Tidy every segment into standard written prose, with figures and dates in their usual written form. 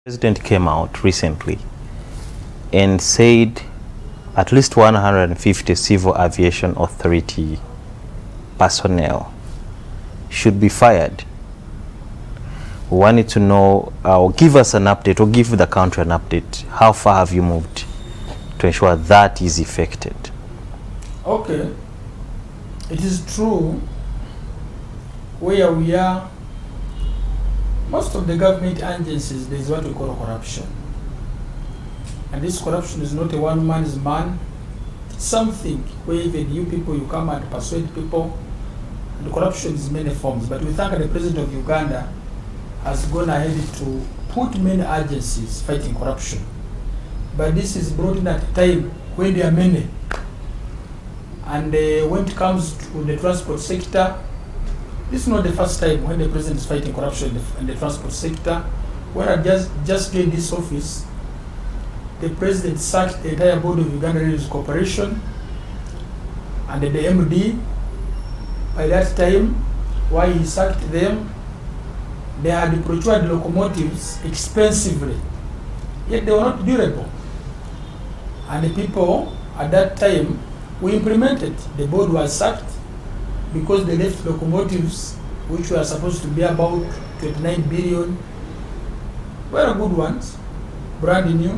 President came out recently and said at least 150 Civil Aviation Authority personnel should be fired. We wanted to know, or give us an update, or give the country an update. How far have you moved to ensure that is effected? Okay, it is true. Where we are, most of the government agencies, there is what we call corruption. And this corruption is not a one man's man. It's something where even you people, you come and persuade people. And the corruption is many forms. But we thank the President of Uganda has gone ahead to put many agencies fighting corruption. But this is brought in at a time when there are many. And when it comes to the transport sector, this is not the first time when the President is fighting corruption in the transport sector. When I just joined this office, the President sacked the entire board of Uganda Railways Corporation and the MD. By that time, why he sacked them, they had procured locomotives expensively, yet they were not durable. And the people at that time, we implemented. The board was sacked because they left locomotives which were supposed to be about 29 billion, very good ones, brand new.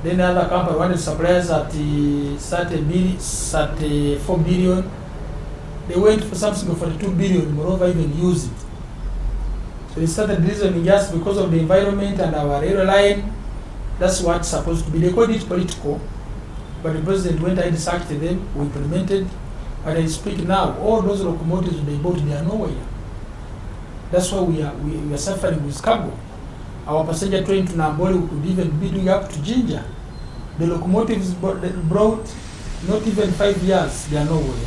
Then the other company wanted suppliers at 34 billion. They went for something of 42 billion, moreover even used it. So they started reasoning just because of the environment and our airline. That's what's supposed to be. They called it political, but the President went ahead and sacked them. We implemented. And I speak now, all those locomotives they bought, they are nowhere. That's why we are suffering with cargo. Our passenger train to Namboli could even be doing up to Ginger. The locomotives brought not even 5 years, they are nowhere.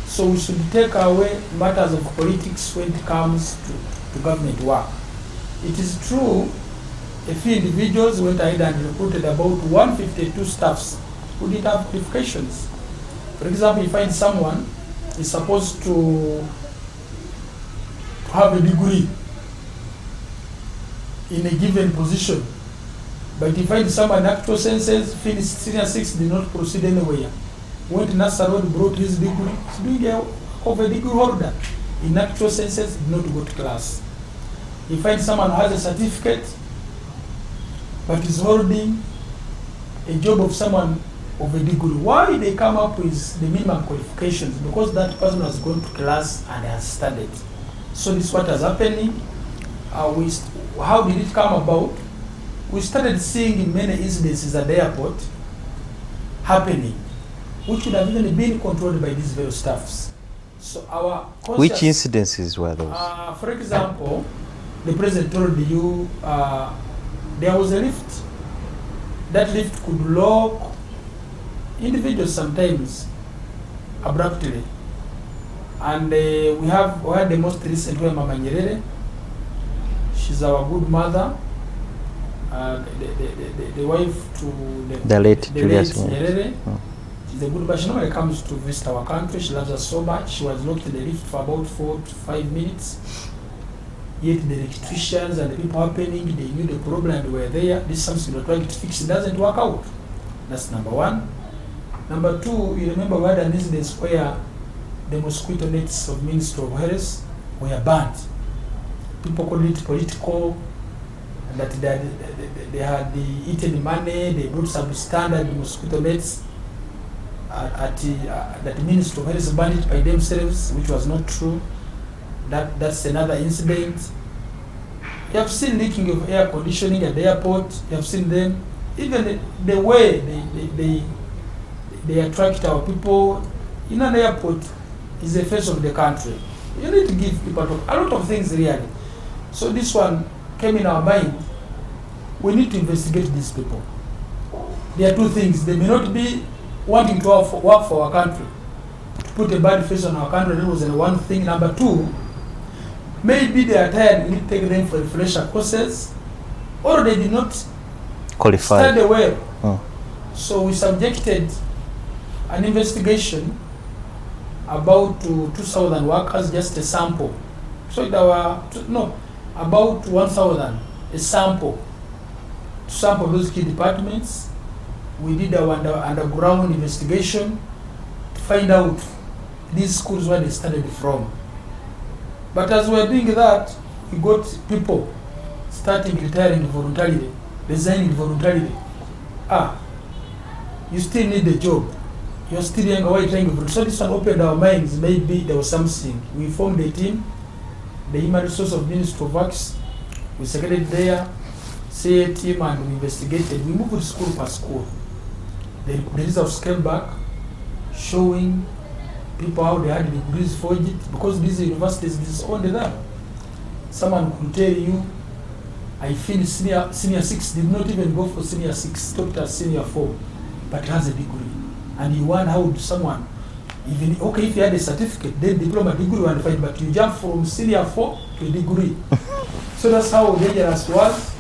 So we should take away matters of politics when it comes to government work. It is true, a few individuals went ahead and recruited about 152 staffs who didn't have qualifications. For example, you find someone is supposed to have a degree in a given position, but you find someone in actual senses finished senior 6, did not proceed anywhere. Went to NASA Road, brought his degree, he's doing a degree holder. In actual senses, did not go to class. You find someone who has a certificate, but is holding a job of someone of a degree. Why they come up with the minimum qualifications? Because that person has gone to class and has studied. So this is what is happening. How did it come about? We started seeing many incidences at the airport happening, which would have even been controlled by these various staffs. So which incidences were those? For example, the President told you there was a lift. That lift could lock individuals sometimes abruptly. And we had the most recent one, Mama Nyerere. She's our good mother, the wife to the late Julius Nyerere. She's a good person. She normally comes to visit our country. She loves us so much. She was locked in the lift for about 4 to 5 minutes. Yet the electricians and the people happening, they knew the problem and were there. This is something we're trying to fix. It doesn't work out. That's number one. Number two, you remember we had an incident where the mosquito nets of Ministry of Health were banned. People called it political, and that they had eaten money, they brought substandard mosquito nets that the Ministry of Health banned it by themselves, which was not true. That's another incident. You have seen leaking of air conditioning at the airport. You have seen them. Even the way they attract our people in an airport is the face of the country. You need to give people a lot of things really. So this one came in our mind. We need to investigate these people. There are two things. They may not be wanting to work for our country, to put a bad face on our country. That was one thing. Number two, maybe they are tired. We need to take them for refresher courses, or they did not qualify. Study well. So we subjected an investigation about 2,000 workers, just a sample. So there were about 1,000, a sample sample those key departments. We did our underground investigation to find out these schools where they started from. But as we were doing that, we got people starting retiring voluntarily, resigning voluntarily. You still need a job. You're still young, why trying to? So this one opened our minds. Maybe there was something. We formed a team, the Human Resource of Ministry of Works. We seconded there, CAA team, and we investigated. We moved school per school. The results came back showing people how they had degrees forged, because these universities disowned them. Someone could tell you, I feel senior 6 did not even go for senior 6, stopped at senior 4, but has a degree. And you wonder how would someone, even, okay, if you had a certificate, then diploma, degree, one fine, but you jump from senior 4 to a degree. So that's how dangerous it was.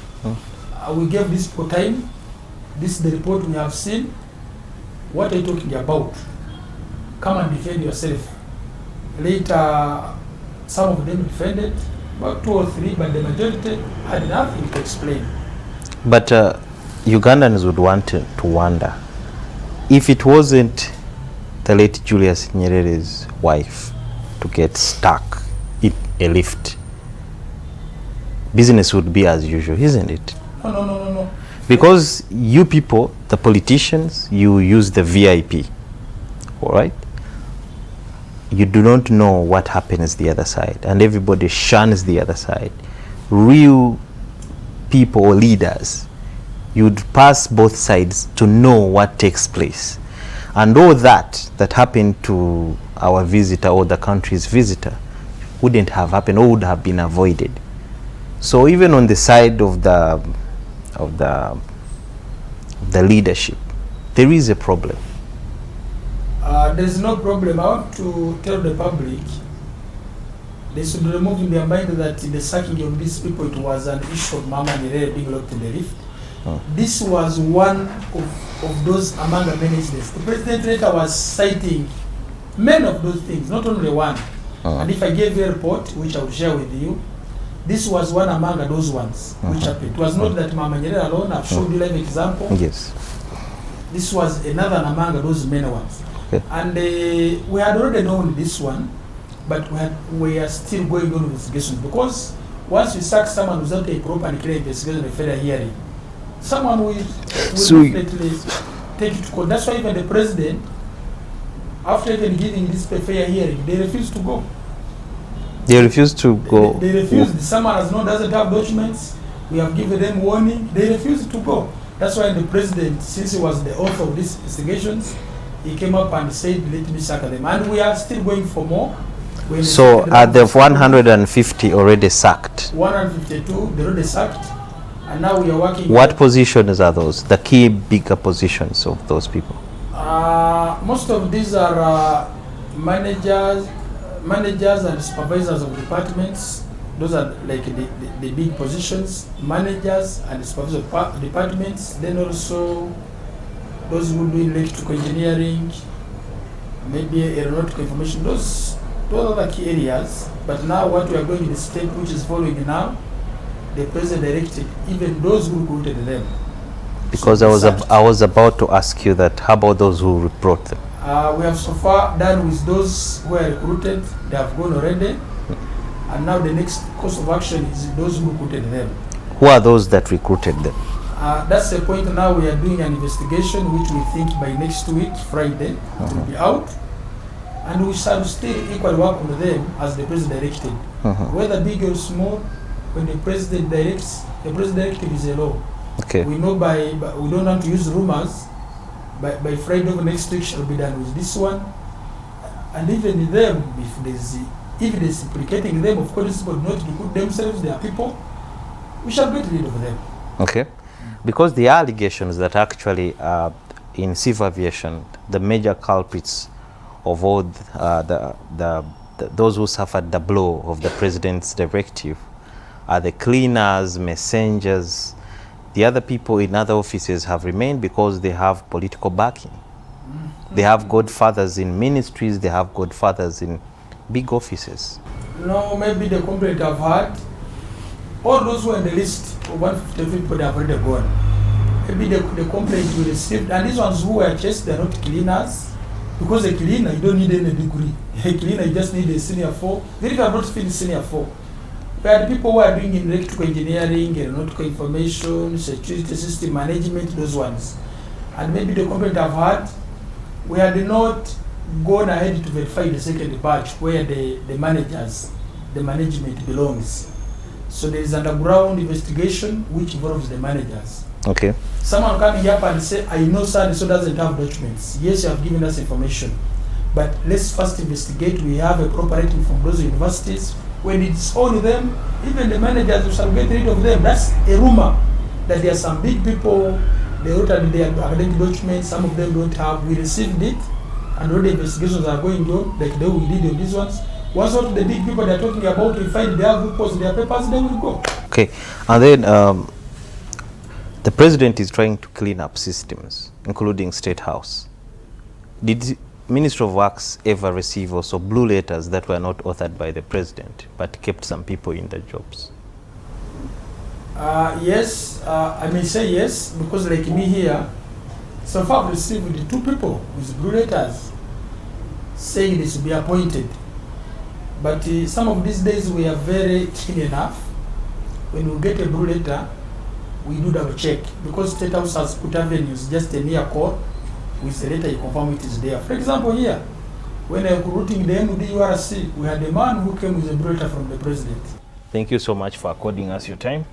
We gave this for time. This is the report we have seen. What are you talking about? Come and defend yourself. Later, some of them defended, about 2 or 3, but the majority had nothing to explain. But Ugandans would want to wonder, if it wasn't the late Julius Nyerere's wife to get stuck in a lift, business would be as usual, isn't it? No. Because you people, the politicians, you use the VIP, all right? You do not know what happens the other side, and everybody shuns the other side. Real people or leaders, you'd pass both sides to know what takes place. And all that happened to our visitor or the country's visitor wouldn't have happened or would have been avoided. So even on the side of the leadership, there is a problem. There's no problem. I want to tell the public they should remove in their mind that in the sacking of these people it was an issue of Mama Nyerere being locked in the lift. This was one of those among the many incidents. The president later was citing many of those things, not only one. And if I gave you a report, which I will share with you, this was one among those ones which happened. It was not that Mama Nyerere alone. I've showed you an example. Yes. This was another among those many ones. Okay. And we had already known this one, but we are still going on investigations, because once you sack someone without a proper and clear investigation, a fair hearing, someone will definitely take it to court. That's why even the president, after even giving this fair hearing, they refused to go. They refused to go. They refused. Someone doesn't have documents. We have given them warning. They refused to go. That's why the president, since he was the author of these investigations, he came up and said, let me sack them. And we are still going for more. So are the 150 already sacked? 152, they already sacked. And now we are working. What positions are those? The key bigger positions of those people? Most of these are managers and supervisors of departments. Those are like the big positions. Managers and supervisors of departments. Then also those who do electrical engineering, maybe aeronautical information. Those are the key areas. But now what we are going in the step which is following now, the president directed even those who recruited them. Because I was about to ask you that. How about those who recruit them? We have so far done with those who are recruited. They have gone already. And now the next course of action is those who recruited them. Who are those that recruited them? That's the point. Now we are doing an investigation which we think by next week, Friday, it will be out. And we shall still equally work on them as the president directed. Whether big or small, when the president directs, the president directive is a law. Okay. We know we don't want to use rumors. By Friday of next week shall be done with this one. And even them, if there's evidence implicating them, of course, but not to recruit themselves, they are people, we shall get rid of them. Okay. Because the allegations that actually in civil aviation, the major culprits of all those who suffered the blow of the president's directive are the cleaners, messengers. The other people in other offices have remained because they have political backing. They have godfathers in ministries, they have godfathers in big offices. No, maybe the complaint I've had, all those who are in the list of 150 people, they have already gone. maybe the complaint we received, and these ones who were chased, they're not cleaners, because a cleaner, you don't need any degree. A cleaner, you just need a senior 4. Even if you have not finished senior 4. We had people who are doing electrical engineering, aeronautical information, security system management, those ones. And maybe the complaint I've had, we had not gone ahead to verify the second batch where the management belongs. So there is underground investigation which involves the managers. Okay. Someone coming up and say, I know sir, so doesn't have documents. Yes, you have given us information. But let's first investigate. We have a proper rating from those universities. When it's on them, even the managers shall get rid of them. That's a rumor that there are some big people, they wrote their academic documents, some of them don't have. We received it, and all the investigations are going on, like they will did on these ones. Once all the big people they're talking about, we find they have reports, their papers, they will go. Okay, and then the president is trying to clean up systems, including State House. Did the Ministry of Works ever receive also blue letters that were not authored by the president, but kept some people in their jobs? Yes, I may say yes, because like me here, so far I've received 2 people with blue letters saying they should be appointed. But some of these days we are very keen enough. When we get a blue letter, we do double check, because State House has put avenues, just a mere call with the letter, you confirm it is there. For example, here, when I was recruiting the MDURC, we had a man who came with a blue letter from the president. Thank you so much for according us your time.